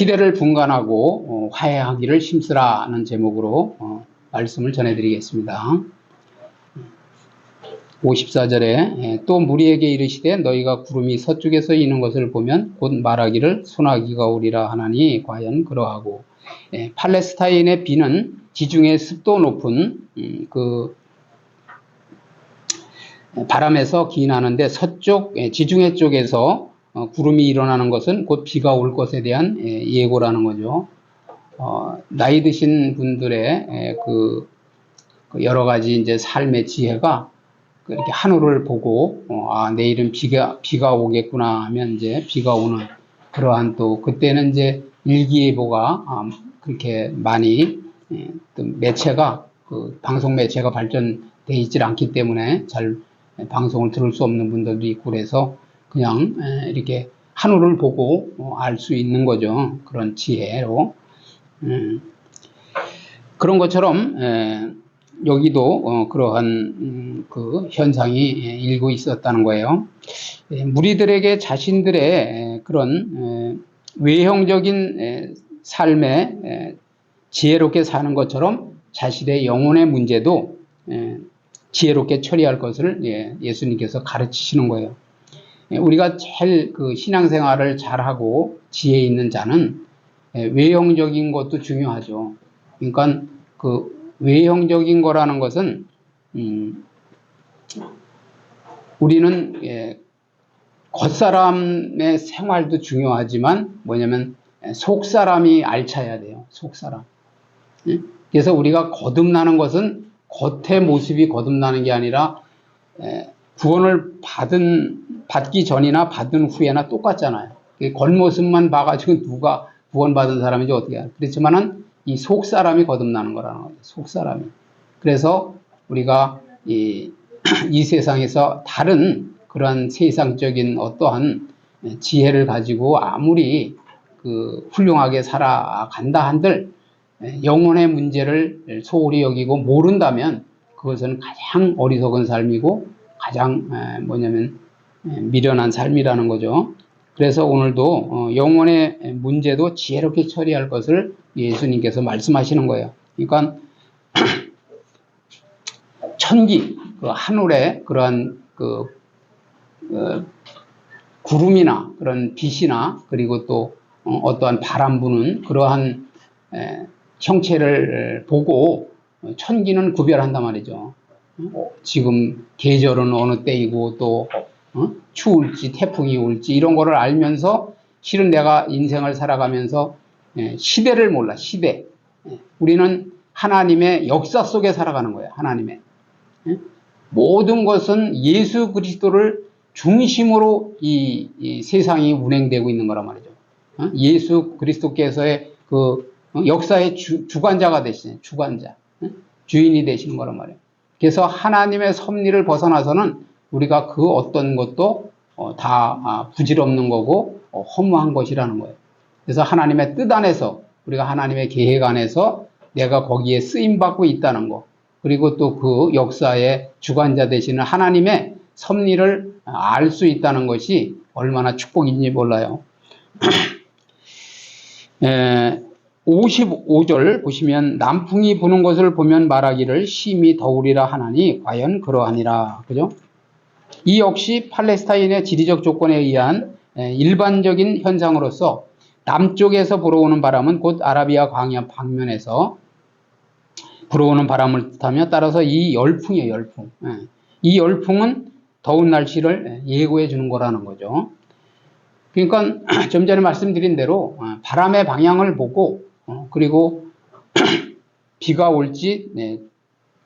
시대를 분간하고 화해하기를 힘쓰라는 제목으로 말씀을 전해드리겠습니다. 54절에 또 무리에게 이르시되 너희가 구름이 서쪽에서 이는 것을 보면 곧 말하기를 소나기가 오리라 하나니 과연 그러하고. 팔레스타인의 비는 지중해 습도 높은 그 바람에서 기인하는데 서쪽 지중해 쪽에서 구름이 일어나는 것은 곧 비가 올 것에 대한 예고라는 거죠. 나이 드신 분들의 그 여러 가지 이제 삶의 지혜가 이렇게 하늘을 보고 내일은 비가 오겠구나 하면 이제 비가 오는 그러한 또 그때는 이제 일기예보가 그렇게 많이 또 매체가 그 방송 매체가 발전돼 있질 않기 때문에 잘 방송을 들을 수 없는 분들도 있고 그래서 그냥 이렇게 하늘을 보고 알 수 있는 거죠. 그런 지혜로. 그런 것처럼 여기도 그러한 그 현상이 일고 있었다는 거예요. 무리들에게 자신들의 그런 외형적인 삶에 지혜롭게 사는 것처럼 자신의 영혼의 문제도 지혜롭게 처리할 것을 예수님께서 가르치시는 거예요. 우리가 제일 그 신앙생활을 잘하고 지혜 있는 자는 외형적인 것도 중요하죠. 그러니까 그 외형적인 거라는 것은 우리는 겉사람의 생활도 중요하지만 뭐냐면 속사람이 알차야 돼요. 속사람. 그래서 우리가 거듭나는 것은 겉의 모습이 거듭나는 게 아니라 구원을 받기 전이나 받은 후에나 똑같잖아요. 겉모습만 봐가지고 누가 구원받은 사람인지 어떻게 알아요. 그렇지만은 이 속사람이 거듭나는 거라는 거죠. 속사람이. 그래서 우리가 이 세상에서 다른 그러한 세상적인 어떠한 지혜를 가지고 아무리 그 훌륭하게 살아간다 한들 영혼의 문제를 소홀히 여기고 모른다면 그것은 가장 어리석은 삶이고 가장 뭐냐면 미련한 삶이라는 거죠. 그래서 오늘도 영혼의 문제도 지혜롭게 처리할 것을 예수님께서 말씀하시는 거예요. 그러니까 천기, 그 하늘의 그러한 그 구름이나 그런 빛이나 그리고 또 어떠한 바람 부는 그러한 형체를 보고 천기는 구별한단 말이죠. 지금 계절은 어느 때이고 또 추울지 태풍이 올지 이런 거를 알면서 실은 내가 인생을 살아가면서 시대를 몰라. 시대. 우리는 하나님의 역사 속에 살아가는 거예요. 하나님의 모든 것은 예수 그리스도를 중심으로 이 세상이 운행되고 있는 거란 말이죠. 예수 그리스도께서의 그 역사의 주관자가 되시는 주관자, 주인이 되시는 거란 말이에요. 그래서 하나님의 섭리를 벗어나서는 우리가 그 어떤 것도 다 부질없는 거고 허무한 것이라는 거예요. 그래서 하나님의 뜻 안에서 우리가 하나님의 계획 안에서 내가 거기에 쓰임받고 있다는 거 그리고 또 그 역사의 주관자 되시는 하나님의 섭리를 알 수 있다는 것이 얼마나 축복인지 몰라요. 55절 보시면 남풍이 부는 것을 보면 말하기를 심히 더우리라 하나니 과연 그러하니라. 그죠? 이 역시 팔레스타인의 지리적 조건에 의한 일반적인 현상으로서 남쪽에서 불어오는 바람은 곧 아라비아 광야 방면에서 불어오는 바람을 뜻하며 따라서 이 열풍이에요. 열풍. 이 열풍은 더운 날씨를 예고해 주는 거라는 거죠. 그러니까 좀 전에 말씀드린 대로 바람의 방향을 보고 그리고 비가 올지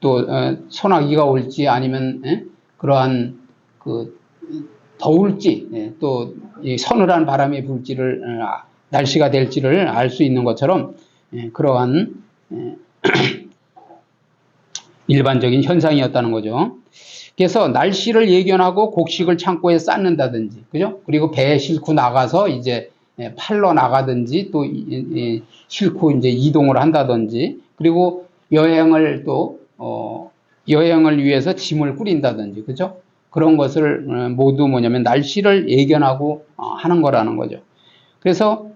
또 소나기가 올지 아니면 그러한 그 더울지 또 서늘한 바람이 불지를 날씨가 될지를 알 수 있는 것처럼 그러한 일반적인 현상이었다는 거죠. 그래서 날씨를 예견하고 곡식을 창고에 쌓는다든지, 그죠? 그리고 배에 싣고 나가서 이제 팔러 나가든지 또 싣고 이제 이동을 한다든지, 그리고 여행을 또 여행을 위해서 짐을 꾸린다든지, 그죠? 그런 것을 모두 뭐냐면 날씨를 예견하고 하는 거라는 거죠. 그래서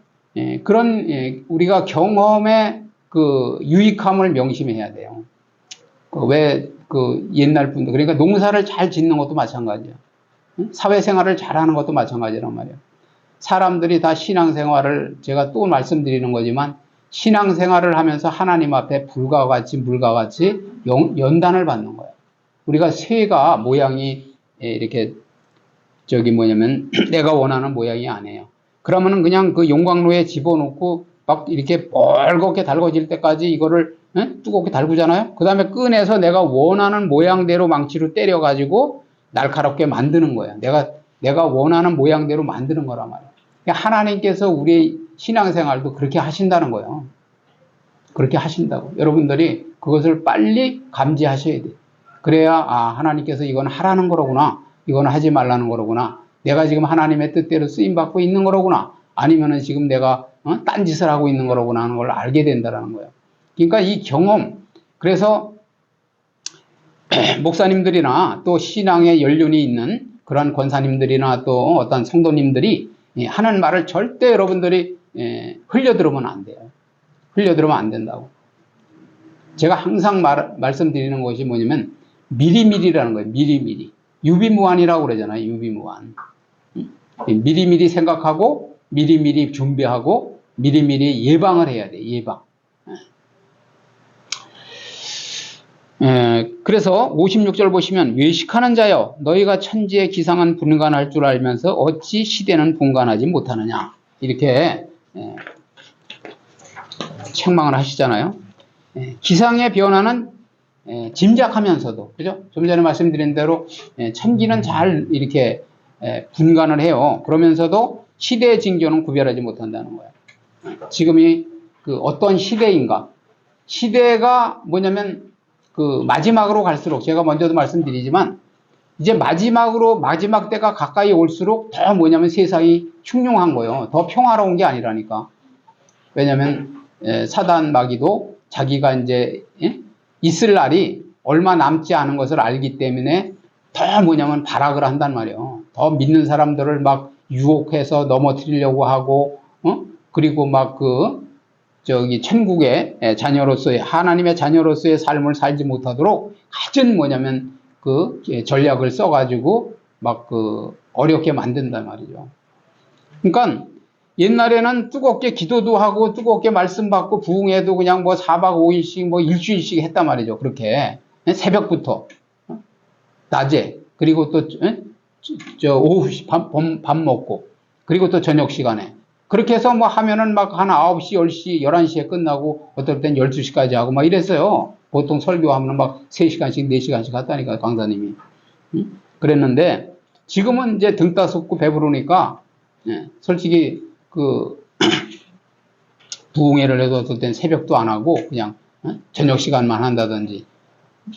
그런 우리가 경험의 그 유익함을 명심해야 돼요. 왜 그 옛날 분들 그러니까 농사를 잘 짓는 것도 마찬가지야. 사회생활을 잘하는 것도 마찬가지란 말이에요. 사람들이 다 신앙생활을 제가 또 말씀드리는 거지만 신앙생활을 하면서 하나님 앞에 불과 같이 물과 같이 연단을 받는 거예요. 우리가 새가 모양이 이렇게 저기 뭐냐면 내가 원하는 모양이 아니에요. 그러면은 그냥 그 용광로에 집어넣고 막 이렇게 뻘겋게 달궈질 때까지 이거를 뜨겁게 달구잖아요. 그 다음에 꺼내서 내가 원하는 모양대로 망치로 때려가지고 날카롭게 만드는 거예요. 내가 원하는 모양대로 만드는 거란 말이에요. 그러니까 하나님께서 우리의 신앙생활도 그렇게 하신다는 거예요. 그렇게 하신다고. 여러분들이 그것을 빨리 감지하셔야 돼요. 그래야 하나님께서 이건 하라는 거로구나. 이건 하지 말라는 거로구나. 내가 지금 하나님의 뜻대로 쓰임받고 있는 거로구나. 아니면은 지금 내가 딴짓을 하고 있는 거로구나 하는 걸 알게 된다는 거예요. 그러니까 이 경험, 그래서 목사님들이나 또 신앙에 연륜이 있는 그런 권사님들이나 또 어떤 성도님들이 하는 말을 절대 여러분들이 흘려들으면 안 돼요. 흘려들으면 안 된다고. 제가 항상 말씀드리는 것이 뭐냐면 미리미리라는 거예요. 미리미리. 유비무환이라고 그러잖아요. 유비무환. 미리미리 생각하고 미리미리 준비하고 미리미리 예방을 해야 돼요. 예방. 그래서 56절 보시면 외식하는 자여 너희가 천지의 기상은 분간할 줄 알면서 어찌 시대는 분간하지 못하느냐 이렇게 책망을 하시잖아요. 기상의 변화는 짐작하면서도 그죠? 좀 전에 말씀드린 대로 천기는 잘 이렇게 분간을 해요. 그러면서도 시대의 징조는 구별하지 못한다는 거예요. 지금이 그 어떤 시대인가? 시대가 뭐냐면 그 마지막으로 갈수록 제가 먼저도 말씀드리지만 이제 마지막 때가 가까이 올수록 더 뭐냐면 세상이 흉흉한 거예요. 더 평화로운 게 아니라니까. 왜냐면 사단 마귀도 자기가 이제 있을 날이 얼마 남지 않은 것을 알기 때문에 더 뭐냐면 발악을 한단 말이에요. 더 믿는 사람들을 막 유혹해서 넘어뜨리려고 하고 그리고 막 천국의 자녀로서의 하나님의 자녀로서의 삶을 살지 못하도록 갖은 뭐냐면 그 전략을 써가지고 막 어렵게 만든단 말이죠. 그러니까 옛날에는 뜨겁게 기도도 하고 뜨겁게 말씀 받고 부흥회도 그냥 뭐 4박 5일씩 뭐 일주일씩 했단 말이죠. 그렇게 새벽부터 낮에 그리고 또 오후 밥 먹고 그리고 또 저녁 시간에 그렇게 해서 뭐 하면은 막 한 9시, 10시, 11시에 끝나고 어떨 땐 12시까지 하고 막 이랬어요. 보통 설교하면 막 3시간씩, 4시간씩 갔다니까, 강사님이. 그랬는데 지금은 이제 등 따숩고 배부르니까 솔직히 부흥회를 해도 어떨 땐 새벽도 안 하고 그냥 저녁 시간만 한다든지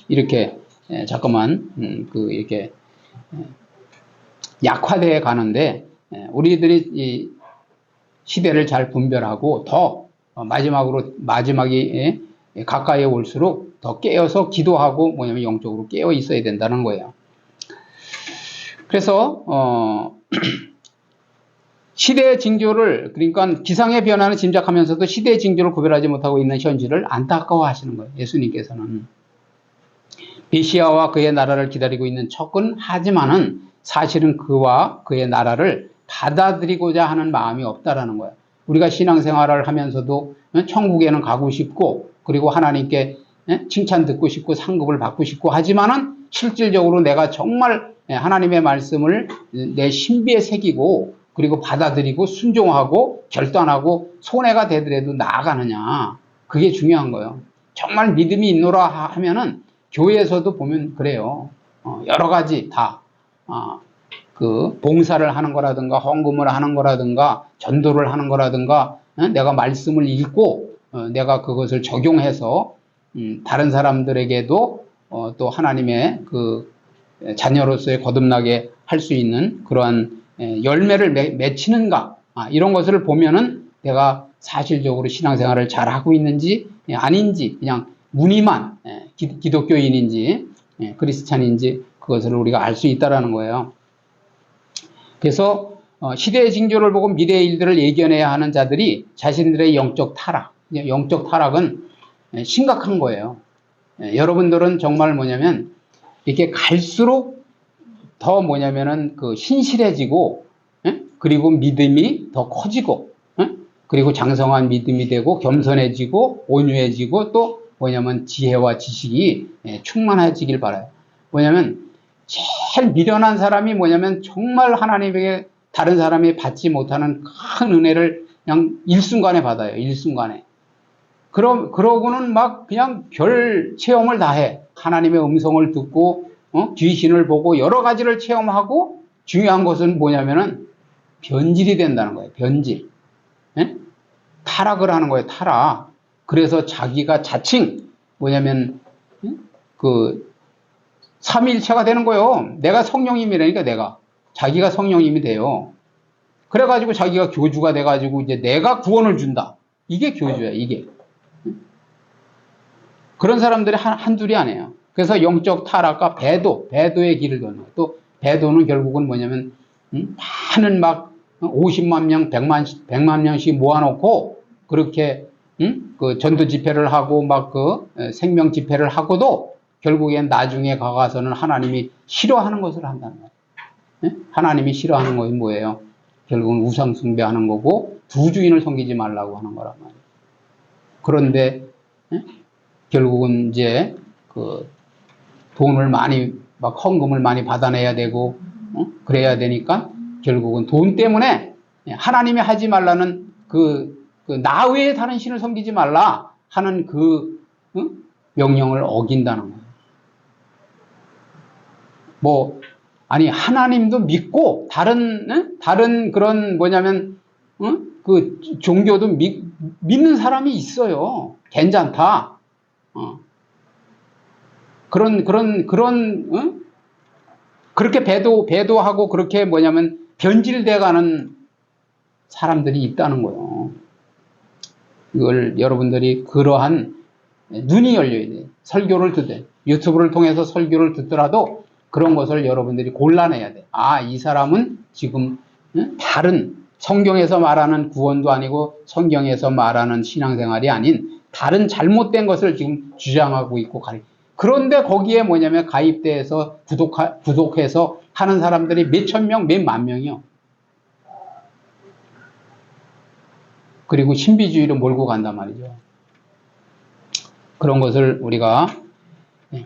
이렇게 자꾸만 이렇게 약화되어 가는데 우리들이 이 시대를 잘 분별하고 더 마지막이 가까이 올수록 더 깨어서 기도하고 뭐냐면 영적으로 깨어 있어야 된다는 거예요. 그래서 시대의 징조를 그러니까 기상의 변화는 짐작하면서도 시대의 징조를 구별하지 못하고 있는 현실을 안타까워하시는 거예요. 예수님께서는 메시아와 그의 나라를 기다리고 있는 척은 하지만은 사실은 그와 그의 나라를 받아들이고자 하는 마음이 없다라는 거예요. 우리가 신앙생활을 하면서도 천국에는 가고 싶고 그리고 하나님께 칭찬 듣고 싶고 상급을 받고 싶고 하지만은 실질적으로 내가 정말 하나님의 말씀을 내 신비에 새기고 그리고 받아들이고 순종하고 결단하고 손해가 되더라도 나아가느냐 그게 중요한 거예요. 정말 믿음이 있노라 하면은 교회에서도 보면 그래요. 여러 가지 다 봉사를 하는 거라든가 헌금을 하는 거라든가 전도를 하는 거라든가 내가 말씀을 읽고 내가 그것을 적용해서 다른 사람들에게도 또 하나님의 자녀로서의 거듭나게 할 수 있는 그러한 열매를 맺히는가 이런 것을 보면은 내가 사실적으로 신앙생활을 잘 하고 있는지 아닌지 그냥 무늬만 기독교인인지 크리스찬인지 그것을 우리가 알 수 있다라는 거예요. 그래서 시대의 징조를 보고 미래의 일들을 예견해야 하는 자들이 자신들의 영적 타락, 영적 타락은 심각한 거예요. 여러분들은 정말 뭐냐면 이렇게 갈수록 더 뭐냐면은 그 신실해지고, 그리고 믿음이 더 커지고, 그리고 장성한 믿음이 되고 겸손해지고 온유해지고 또 뭐냐면 지혜와 지식이 충만해지길 바라요. 뭐냐면 제일 미련한 사람이 뭐냐면 정말 하나님에게 다른 사람이 받지 못하는 큰 은혜를 그냥 일순간에 받아요. 일순간에. 그러고는 막 그냥 별 체험을 다 해. 하나님의 음성을 듣고, 귀신을 보고 여러 가지를 체험하고 중요한 것은 뭐냐면은 변질이 된다는 거예요. 변질. 타락을 하는 거예요. 타락. 그래서 자기가 자칭 뭐냐면 그 삼위일체가 되는 거예요. 내가 성령님이라니까 내가. 자기가 성령님이 돼요. 그래가지고 자기가 교주가 돼가지고 이제 내가 구원을 준다. 이게 교주야, 이게. 그런 사람들이 한둘이 아니에요. 그래서 영적 타락과 배도의 길을 걷는 거예요. 또 배도는 결국은 뭐냐면 많은 막 50만 명, 100만 명씩 모아놓고 그렇게 그 전도 집회를 하고 막 그 생명 집회를 하고도 결국엔 나중에 가서는 하나님이 싫어하는 것을 한다는 거예요. 하나님이 싫어하는 것이 뭐예요? 결국은 우상 숭배하는 거고 두 주인을 섬기지 말라고 하는 거란 말이에요. 그런데 결국은 이제 그 돈을 많이 막 헌금을 많이 받아내야 되고 그래야 되니까 결국은 돈 때문에 하나님이 하지 말라는 나 외에 다른 신을 섬기지 말라 하는 그 명령을 어긴다는 거예요. 뭐 아니 하나님도 믿고 다른 그런 뭐냐면 그 종교도 믿는 사람이 있어요. 괜찮다. 그렇게 배도하고 그렇게 뭐냐면 변질돼가는 사람들이 있다는 거예요. 이걸 여러분들이 그러한 눈이 열려야 돼요. 설교를 듣든 유튜브를 통해서 설교를 듣더라도 그런 것을 여러분들이 골라내야 돼. 이 사람은 지금 다른 성경에서 말하는 구원도 아니고 성경에서 말하는 신앙생활이 아닌 다른 잘못된 것을 지금 주장하고 있고 그런데 거기에 뭐냐면 가입돼서 구독해서 하는 사람들이 몇천 명, 몇만 명이요. 그리고 신비주의로 몰고 간단 말이죠. 그런 것을 우리가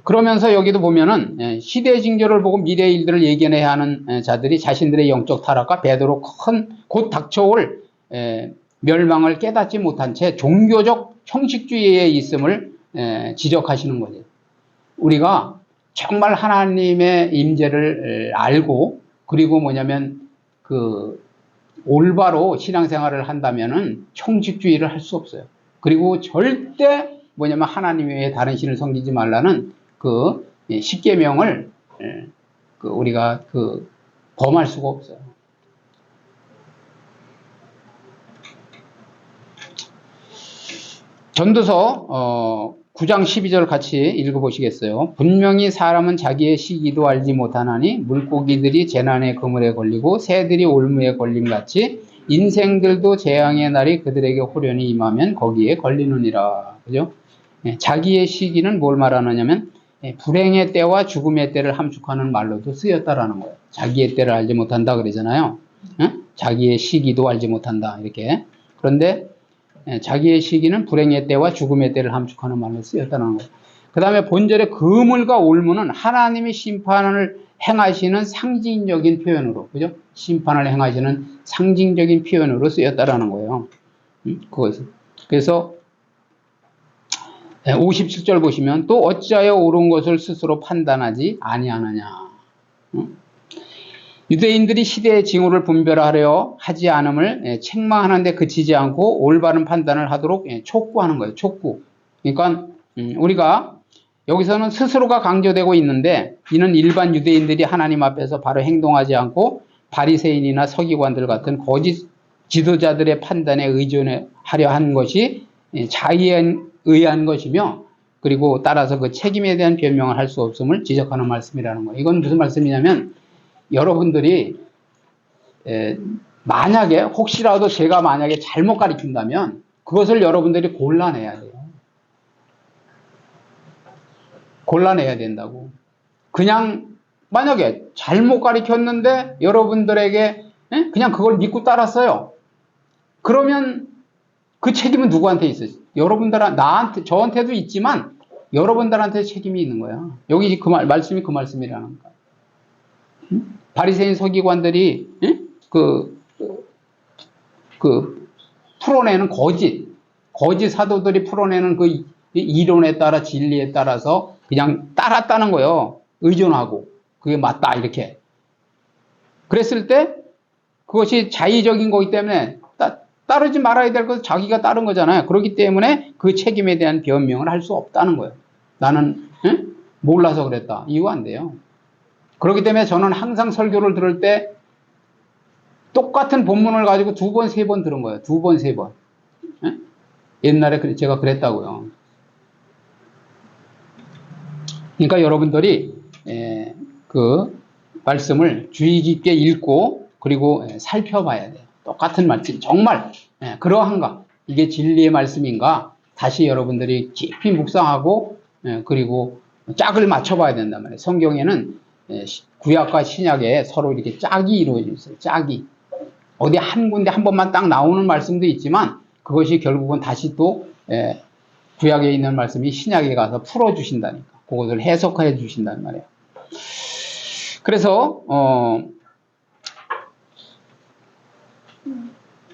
그러면서 여기도 보면은 시대의 징조를 보고 미래의 일들을 예견해야 하는 자들이 자신들의 영적 타락과 배도로 곧 닥쳐올 멸망을 깨닫지 못한 채 종교적 형식주의에 있음을 지적하시는 거죠. 우리가 정말 하나님의 임재를 알고 그리고 뭐냐면 그 올바로 신앙생활을 한다면은 형식주의를 할 수 없어요. 그리고 절대 뭐냐면 하나님 외에 다른 신을 섬기지 말라는 그 십계명을 우리가 범할 수가 없어요. 전도서 9장 12절 같이 읽어보시겠어요? 분명히 사람은 자기의 시기도 알지 못하나니 물고기들이 재난의 그물에 걸리고 새들이 올무에 걸림같이 인생들도 재앙의 날이 그들에게 호련히 임하면 거기에 걸리느니라. 그죠? 자기의 시기는 뭘 말하느냐면 불행의 때와 죽음의 때를 함축하는 말로도 쓰였다라는 거예요. 자기의 때를 알지 못한다 그러잖아요. 자기의 시기도 알지 못한다 이렇게. 그런데 자기의 시기는 불행의 때와 죽음의 때를 함축하는 말로 쓰였다는 거예요. 그 다음에 본절의 그물과 올무는 하나님이 심판을 행하시는 상징적인 표현으로, 그죠? 심판을 행하시는 상징적인 표현으로 쓰였다라는 거예요. 그것은. 그래서 57절 보시면 또 어찌하여 옳은 것을 스스로 판단하지 아니하느냐. 유대인들이 시대의 징후를 분별하려 하지 않음을 책망하는데 그치지 않고 올바른 판단을 하도록 촉구하는 거예요. 촉구. 그러니까 우리가 여기서는 스스로가 강조되고 있는데 이는 일반 유대인들이 하나님 앞에서 바로 행동하지 않고 바리새인이나 서기관들 같은 거짓 지도자들의 판단에 의존하려 한 것이 자의에 의한 것이며 그리고 따라서 그 책임에 대한 변명을 할 수 없음을 지적하는 말씀이라는 거예요. 이건 무슨 말씀이냐면 여러분들이 만약에 혹시라도 제가 만약에 잘못 가르친다면 그것을 여러분들이 골라내야 돼요. 골라내야 된다고. 그냥 만약에 잘못 가르쳤는데 여러분들에게 그냥 그걸 믿고 따랐어요. 그러면 그 책임은 누구한테 있어요? 나한테, 저한테도 있지만 여러분들한테 책임이 있는 거야. 여기 말씀이 그 말씀이라는 거야. 바리새인 서기관들이 풀어내는 거짓 사도들이 풀어내는 그 이론에 따라 진리에 따라서 그냥 따랐다는 거예요. 의존하고 그게 맞다 이렇게. 그랬을 때 그것이 자의적인 거기 때문에 따르지 말아야 될 것을 자기가 따른 거잖아요. 그렇기 때문에 그 책임에 대한 변명을 할 수 없다는 거예요. 나는 몰라서 그랬다. 이유 안 돼요. 그렇기 때문에 저는 항상 설교를 들을 때 똑같은 본문을 가지고 2번, 3번 들은 거예요. 2번, 3번. 옛날에 제가 그랬다고요. 그러니까 여러분들이 그 말씀을 주의 깊게 읽고 그리고 살펴봐야 돼요. 똑같은 말씀 정말 그러한가, 이게 진리의 말씀인가 다시 여러분들이 깊이 묵상하고 그리고 짝을 맞춰봐야 된단 말이에요. 성경에는 구약과 신약에 서로 이렇게 짝이 이루어져 있어요. 짝이 어디 한 군데 한 번만 딱 나오는 말씀도 있지만 그것이 결국은 다시 또 구약에 있는 말씀이 신약에 가서 풀어주신다니까, 그것을 해석해 주신단 말이에요. 그래서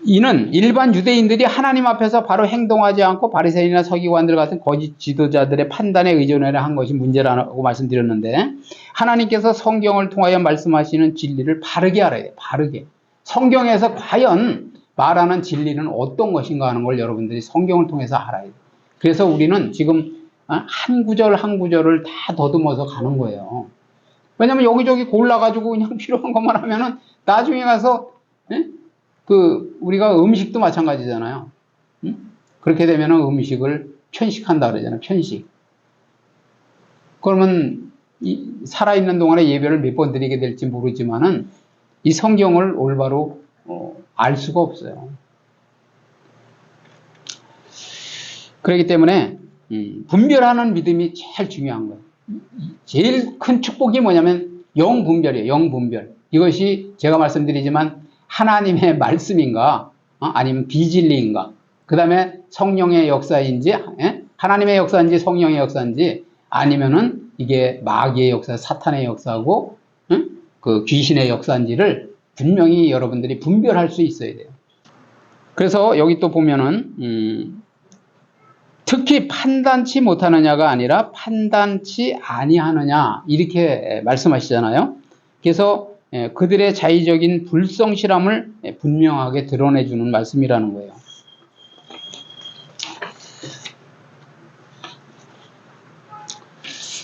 이는 일반 유대인들이 하나님 앞에서 바로 행동하지 않고 바리새인이나 서기관들 같은 거짓 지도자들의 판단에 의존하려 한 것이 문제라고 말씀드렸는데, 하나님께서 성경을 통하여 말씀하시는 진리를 바르게 알아야 돼요. 바르게. 성경에서 과연 말하는 진리는 어떤 것인가 하는 걸 여러분들이 성경을 통해서 알아야 돼요. 그래서 우리는 지금 한 구절 한 구절을 다 더듬어서 가는 거예요. 왜냐면 여기저기 골라가지고 그냥 필요한 것만 하면은 나중에 가서 우리가 음식도 마찬가지잖아요. 그렇게 되면은 음식을 편식한다 그러잖아요. 편식. 그러면 살아있는 동안에 예배를 몇 번 드리게 될지 모르지만은 이 성경을 올바로 알 수가 없어요. 그렇기 때문에 분별하는 믿음이 제일 중요한 거예요. 제일 큰 축복이 뭐냐면 영분별이에요. 영분별. 이것이 제가 말씀드리지만 하나님의 말씀인가 아니면 비진리인가, 그 다음에 성령의 역사인지 하나님의 역사인지 성령의 역사인지, 아니면은 이게 마귀의 역사, 사탄의 역사고 그 귀신의 역사인지를 분명히 여러분들이 분별할 수 있어야 돼요. 그래서 여기 또 보면은 특히 판단치 못하느냐가 아니라 판단치 아니하느냐 이렇게 말씀하시잖아요. 그래서 그들의 자의적인 불성실함을 분명하게 드러내주는 말씀이라는 거예요.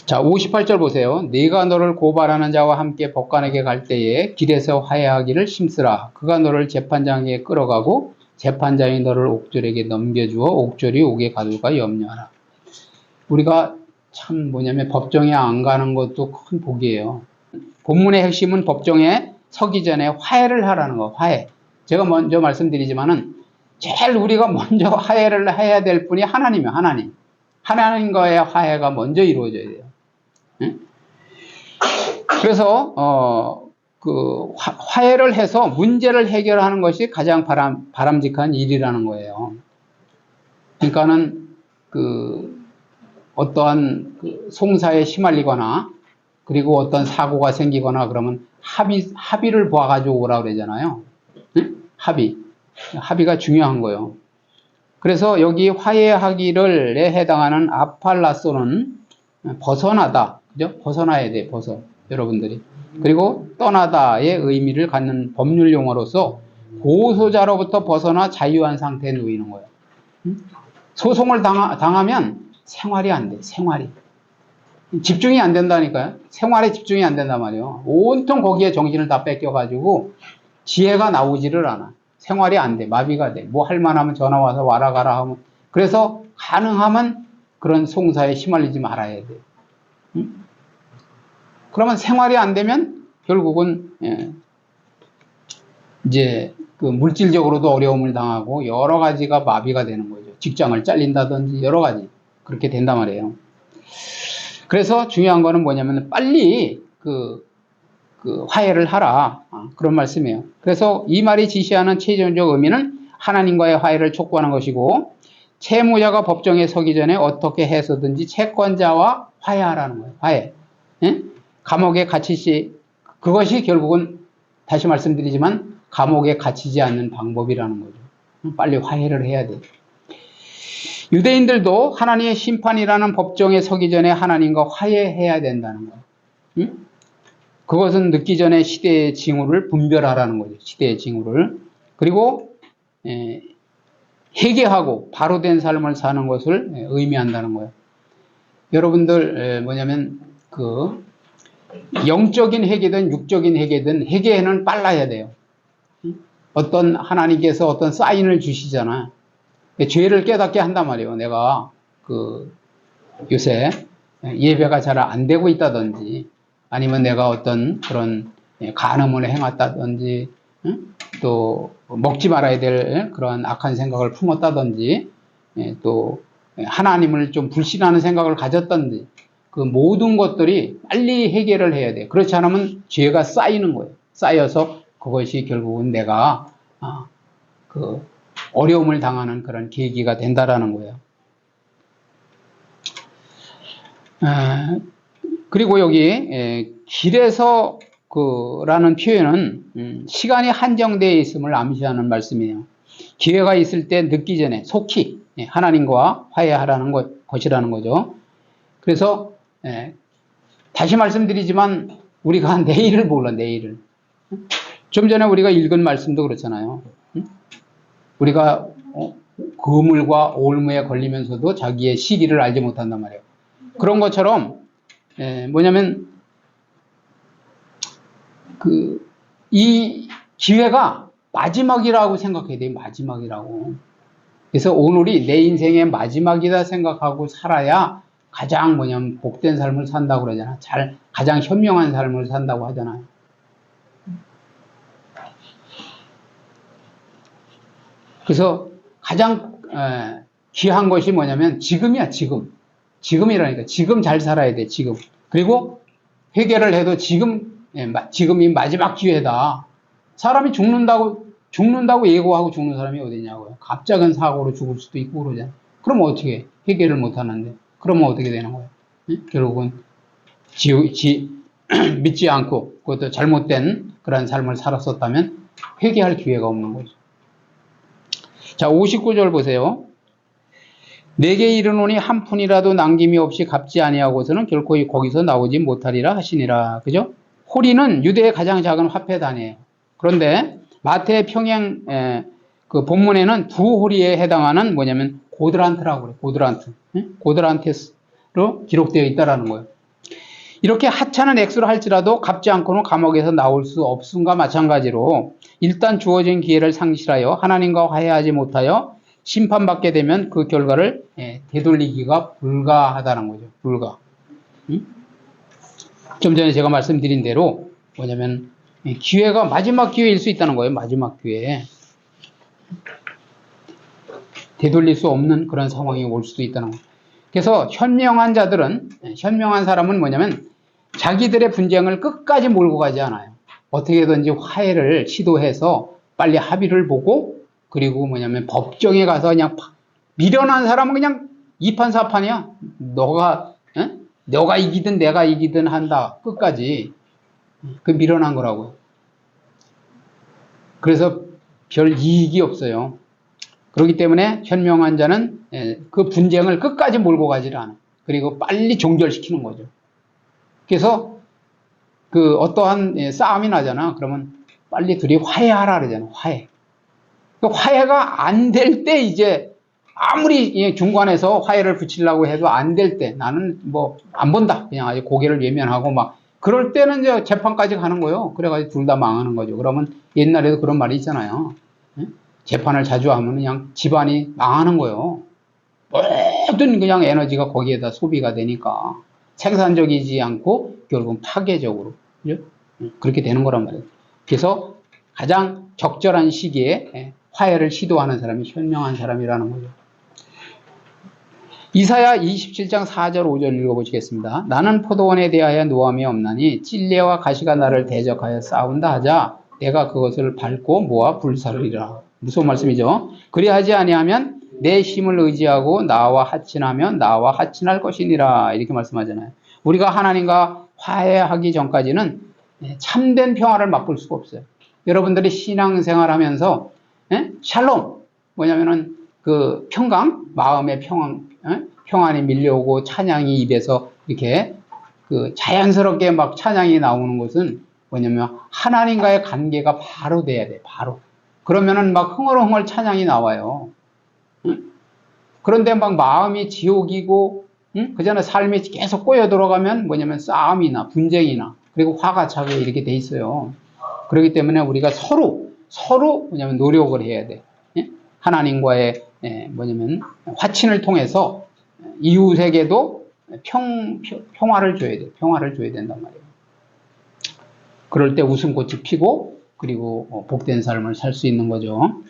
자, 58절 보세요. 네가 너를 고발하는 자와 함께 법관에게 갈 때에 길에서 화해하기를 힘쓰라. 그가 너를 재판장에게 끌어가고 재판장이 너를 옥졸에게 넘겨주어 옥졸이 옥에 가둘까 염려하라. 우리가 참 법정에 안 가는 것도 큰 복이에요. 본문의 핵심은 법정에 서기 전에 화해를 하라는 거. 화해. 제가 먼저 말씀드리지만은 제일 우리가 먼저 화해를 해야 될 분이 하나님이에요. 하나님. 하나님과의 화해가 먼저 이루어져야 돼요. 그래서 화해를 해서 문제를 해결하는 것이 가장 바람직한 일이라는 거예요. 그러니까는 어떠한 송사에 시말리거나 그리고 어떤 사고가 생기거나 그러면 합의를 봐가지고 오라 그러잖아요. 합의가 중요한 거예요. 그래서 여기 화해하기를에 해당하는 아팔라소는 벗어나다, 그죠? 벗어나야 돼, 여러분들이. 그리고 떠나다의 의미를 갖는 법률 용어로서 고소자로부터 벗어나 자유한 상태에 놓이는 거예요. 소송을 당하면 생활이 안 돼, 생활이. 집중이 안 된다니까요. 생활에 집중이 안 된단 말이에요. 온통 거기에 정신을 다 뺏겨가지고 지혜가 나오지를 않아. 생활이 안 돼, 마비가 돼. 뭐 할 만하면 전화 와서 와라 가라 하면. 그래서 가능하면 그런 송사에 휘말리지 말아야 돼. 그러면 생활이 안 되면 결국은 이제 그 물질적으로도 어려움을 당하고 여러 가지가 마비가 되는 거죠. 직장을 잘린다든지 여러 가지 그렇게 된단 말이에요. 그래서 중요한 거는 뭐냐면 빨리 그 화해를 하라. 그런 말씀이에요. 그래서 이 말이 지시하는 최종적 의미는 하나님과의 화해를 촉구하는 것이고, 채무자가 법정에 서기 전에 어떻게 해서든지 채권자와 화해하라는 거예요. 화해. 예? 감옥에 갇히시, 그것이 결국은 다시 말씀드리지만 감옥에 갇히지 않는 방법이라는 거죠. 빨리 화해를 해야 돼요. 유대인들도 하나님의 심판이라는 법정에 서기 전에 하나님과 화해해야 된다는 거예요. 응? 그것은 늦기 전에 시대의 징후를 분별하라는 거죠. 시대의 징후를. 그리고 회개하고 바로 된 삶을 사는 것을 의미한다는 거예요. 여러분들 뭐냐면 그 영적인 회개든 육적인 회개든 회개는 빨라야 돼요. 어떤 하나님께서 어떤 사인을 주시잖아. 죄를 깨닫게 한단 말이에요. 내가 그 요새 예배가 잘 안 되고 있다든지, 아니면 내가 어떤 그런 간음을 행했다든지, 또 먹지 말아야 될 그런 악한 생각을 품었다든지, 또 하나님을 좀 불신하는 생각을 가졌다든지, 그 모든 것들이 빨리 해결을 해야 돼. 그렇지 않으면 죄가 쌓이는 거예요. 쌓여서 그것이 결국은 내가 그 어려움을 당하는 그런 계기가 된다라는 거예요. 그리고 여기 길에서 라는 표현은 시간이 한정되어 있음을 암시하는 말씀이에요. 기회가 있을 때 늦기 전에 속히 하나님과 화해하라는 것이라는 거죠. 그래서 다시 말씀드리지만 우리가 내일을 몰라. 내일을. 좀 전에 우리가 읽은 말씀도 그렇잖아요. 우리가 그물과 올무에 걸리면서도 자기의 시기를 알지 못한단 말이에요. 그런 것처럼 뭐냐면 이 기회가 마지막이라고 생각해야 돼요. 마지막이라고. 그래서 오늘이 내 인생의 마지막이다 생각하고 살아야 가장 뭐냐면 복된 삶을 산다고 그러잖아. 가장 현명한 삶을 산다고 하잖아요. 그래서 가장 귀한 것이 뭐냐면 지금이야. 지금이라니까. 지금 잘 살아야 돼. 지금. 그리고 회개를 해도 지금이 마지막 기회다. 사람이 죽는다고 예고하고 죽는 사람이 어디냐고요. 갑작은 사고로 죽을 수도 있고 그러잖아요. 그럼 어떻게 해? 회개를 못 하는데. 그러면 어떻게 되는 거예요? 결국은 믿지 않고 그것도 잘못된 그런 삶을 살았었다면 회개할 기회가 없는 거죠. 자, 59절 보세요. 내게 이르노니 한 푼이라도 남김이 없이 갚지 아니하고서는 결코 거기서 나오지 못하리라 하시니라. 그죠? 호리는 유대의 가장 작은 화폐 단위예요. 그런데 마태 평행 그 본문에는 두 호리에 해당하는 뭐냐면 고드란트라고 그래요. 고드란트. 고드란테스로 기록되어 있다라는 거예요. 이렇게 하찮은 액수를 할지라도 갚지 않고는 감옥에서 나올 수 없음과 마찬가지로 일단 주어진 기회를 상실하여 하나님과 화해하지 못하여 심판받게 되면 그 결과를 되돌리기가 불가하다는 거죠. 좀 전에 제가 말씀드린 대로 뭐냐면 기회가 마지막 기회일 수 있다는 거예요. 마지막 기회. 되돌릴 수 없는 그런 상황이 올 수도 있다는 거예요. 그래서 현명한 사람은 뭐냐면 자기들의 분쟁을 끝까지 몰고 가지 않아요. 어떻게든지 화해를 시도해서 빨리 합의를 보고, 그리고 뭐냐면 법정에 가서 그냥 미련한 사람은 그냥 이판사판이야. 너가 이기든 내가 이기든 한다. 끝까지. 그 미련한 거라고요. 그래서 별 이익이 없어요. 그렇기 때문에 현명한 자는 그 분쟁을 끝까지 몰고 가지를 않아요. 그리고 빨리 종결시키는 거죠. 그래서 그 어떠한 싸움이 나잖아. 그러면 빨리 둘이 화해하라 그러잖아. 화해. 그 화해가 안 될 때 이제 아무리 중간에서 화해를 붙이려고 해도 안 될 때 나는 뭐 안 본다. 그냥 아주 고개를 외면하고 막 그럴 때는 이제 재판까지 가는 거예요. 그래가지고 둘 다 망하는 거죠. 그러면 옛날에도 그런 말이 있잖아요. 재판을 자주 하면 그냥 집안이 망하는 거예요. 모든 그냥 에너지가 거기에다 소비가 되니까 생산적이지 않고 결국은 파괴적으로 그렇게 되는 거란 말이에요. 그래서 가장 적절한 시기에 화해를 시도하는 사람이 현명한 사람이라는 거죠. 이사야 27장 4절 5절 읽어보시겠습니다. 나는 포도원에 대하여 노함이 없나니 찔레와 가시가 나를 대적하여 싸운다 하자 내가 그것을 밟고 모아 불사르리라. 무서운 말씀이죠. 그리하지 아니하면 내 힘을 의지하고 나와 하친하면 나와 하친할 것이니라. 이렇게 말씀하잖아요. 우리가 하나님과 화해하기 전까지는 참된 평화를 맛볼 수가 없어요. 여러분들이 신앙생활 하면서 샬롬 뭐냐면은 그 평강, 마음의 평안이 밀려오고 찬양이 입에서 이렇게 그 자연스럽게 막 찬양이 나오는 것은 뭐냐면 하나님과의 관계가 바로 돼야 돼. 바로. 그러면은 막 흥얼흥얼 찬양이 나와요. 그런데 막 마음이 지옥이고 그전에 삶이 계속 꼬여 들어가면 뭐냐면 싸움이나 분쟁이나 그리고 화가 차게 이렇게 돼 있어요. 그렇기 때문에 우리가 서로 뭐냐면 노력을 해야 돼. 하나님과의 뭐냐면 화친을 통해서 이웃에게도 평화를 줘야 돼. 평화를 줘야 된단 말이에요. 그럴 때 웃음꽃이 피고 그리고 복된 삶을 살 수 있는 거죠.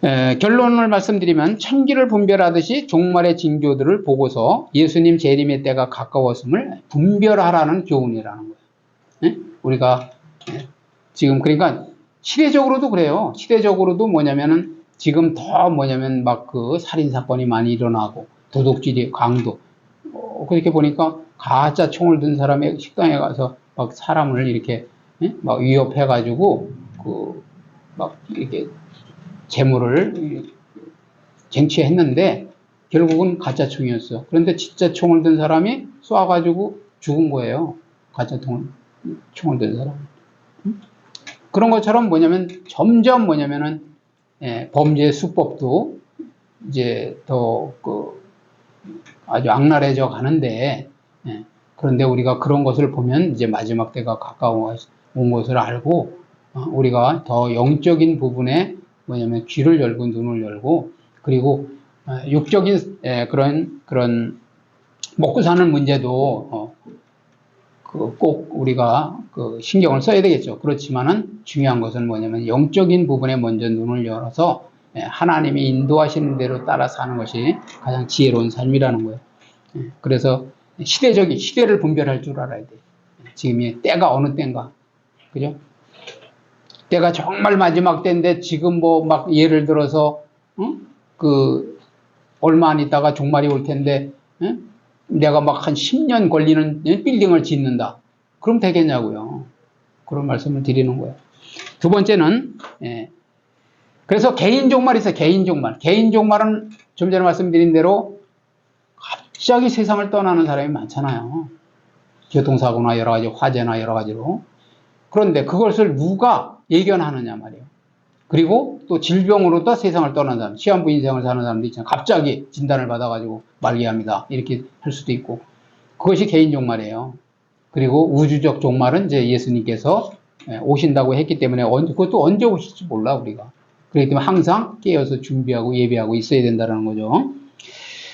결론을 말씀드리면 천기를 분별하듯이 종말의 징조들을 보고서 예수님 재림의 때가 가까웠음을 분별하라는 교훈이라는 거예요. 우리가 지금 그러니까 시대적으로도 그래요. 시대적으로도 뭐냐면은 지금 더 뭐냐면 막 그 살인 사건이 많이 일어나고 도둑질이 강도 그렇게 보니까 가짜 총을 든 사람의 식당에 가서 막 사람을 이렇게 막 위협해가지고 그 막 이렇게 재물을 쟁취했는데 결국은 가짜 총이었어. 그런데 진짜 총을 든 사람이 쏴가지고 죽은 거예요. 가짜 총을 든 사람. 그런 것처럼 뭐냐면 점점 뭐냐면은 범죄 수법도 이제 더 아주 악랄해져 가는데 그런데 우리가 그런 것을 보면 이제 마지막 때가 가까워 온 것을 알고 우리가 더 영적인 부분에 뭐냐면 귀를 열고 눈을 열고 그리고 육적인 그런 먹고 사는 문제도 꼭 우리가 신경을 써야 되겠죠. 그렇지만은 중요한 것은 뭐냐면 영적인 부분에 먼저 눈을 열어서 하나님이 인도하시는 대로 따라 사는 것이 가장 지혜로운 삶이라는 거예요. 그래서 시대를 분별할 줄 알아야 돼. 지금이 때가 어느 때인가, 그죠? 때가 정말 마지막 때인데 지금 뭐 막 예를 들어서 얼마 안 있다가 종말이 올 텐데 내가 막 한 10년 걸리는 빌딩을 짓는다. 그럼 되겠냐고요. 그런 말씀을 드리는 거예요. 두 번째는 그래서 개인 종말이 있어요. 개인 종말. 개인 종말은 좀 전에 말씀드린 대로 갑자기 세상을 떠나는 사람이 많잖아요. 교통사고나 여러 가지 화재나 여러 가지로. 그런데 그것을 누가 예견하느냐 말이에요. 그리고 또 질병으로 또 세상을 떠난 사람, 시한부 인생을 사는 사람도 있잖아요. 갑자기 진단을 받아가지고 말기합니다. 이렇게 할 수도 있고. 그것이 개인 종말이에요. 그리고 우주적 종말은 이제 예수님께서 오신다고 했기 때문에 그것도 언제 오실지 몰라 우리가. 그렇기 때문에 항상 깨어서 준비하고 예배하고 있어야 된다는 거죠.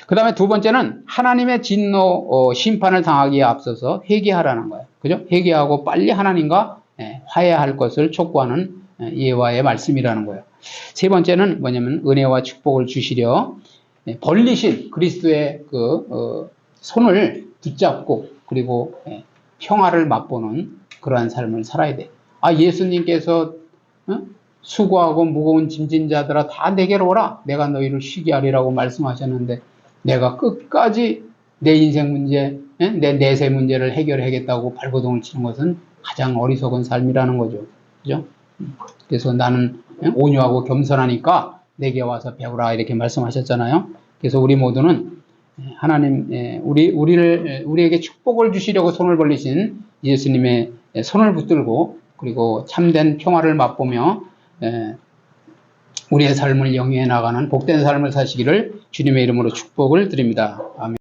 그 다음에 두 번째는 하나님의 진노 심판을 당하기에 앞서서 회개하라는 거예요. 그죠? 회개하고 빨리 하나님과 화해할 것을 촉구하는 예화의 말씀이라는 거예요. 세 번째는 뭐냐면 은혜와 축복을 주시려 벌리신 그리스도의 손을 붙잡고 그리고 평화를 맛보는 그러한 삶을 살아야 돼. 예수님께서 수고하고 무거운 짐진 자들아 다 내게로 오라. 내가 너희를 쉬게 하리라고 말씀하셨는데 내가 끝까지 내 인생 문제, 내 내세 문제를 해결하겠다고 발버둥을 치는 것은 가장 어리석은 삶이라는 거죠. 그죠? 그래서 나는 온유하고 겸손하니까 내게 와서 배우라 이렇게 말씀하셨잖아요. 그래서 우리 모두는 하나님 우리에게 축복을 주시려고 손을 벌리신 예수님의 손을 붙들고 그리고 참된 평화를 맛보며 우리의 삶을 영위해 나가는 복된 삶을 사시기를 주님의 이름으로 축복을 드립니다. 아멘.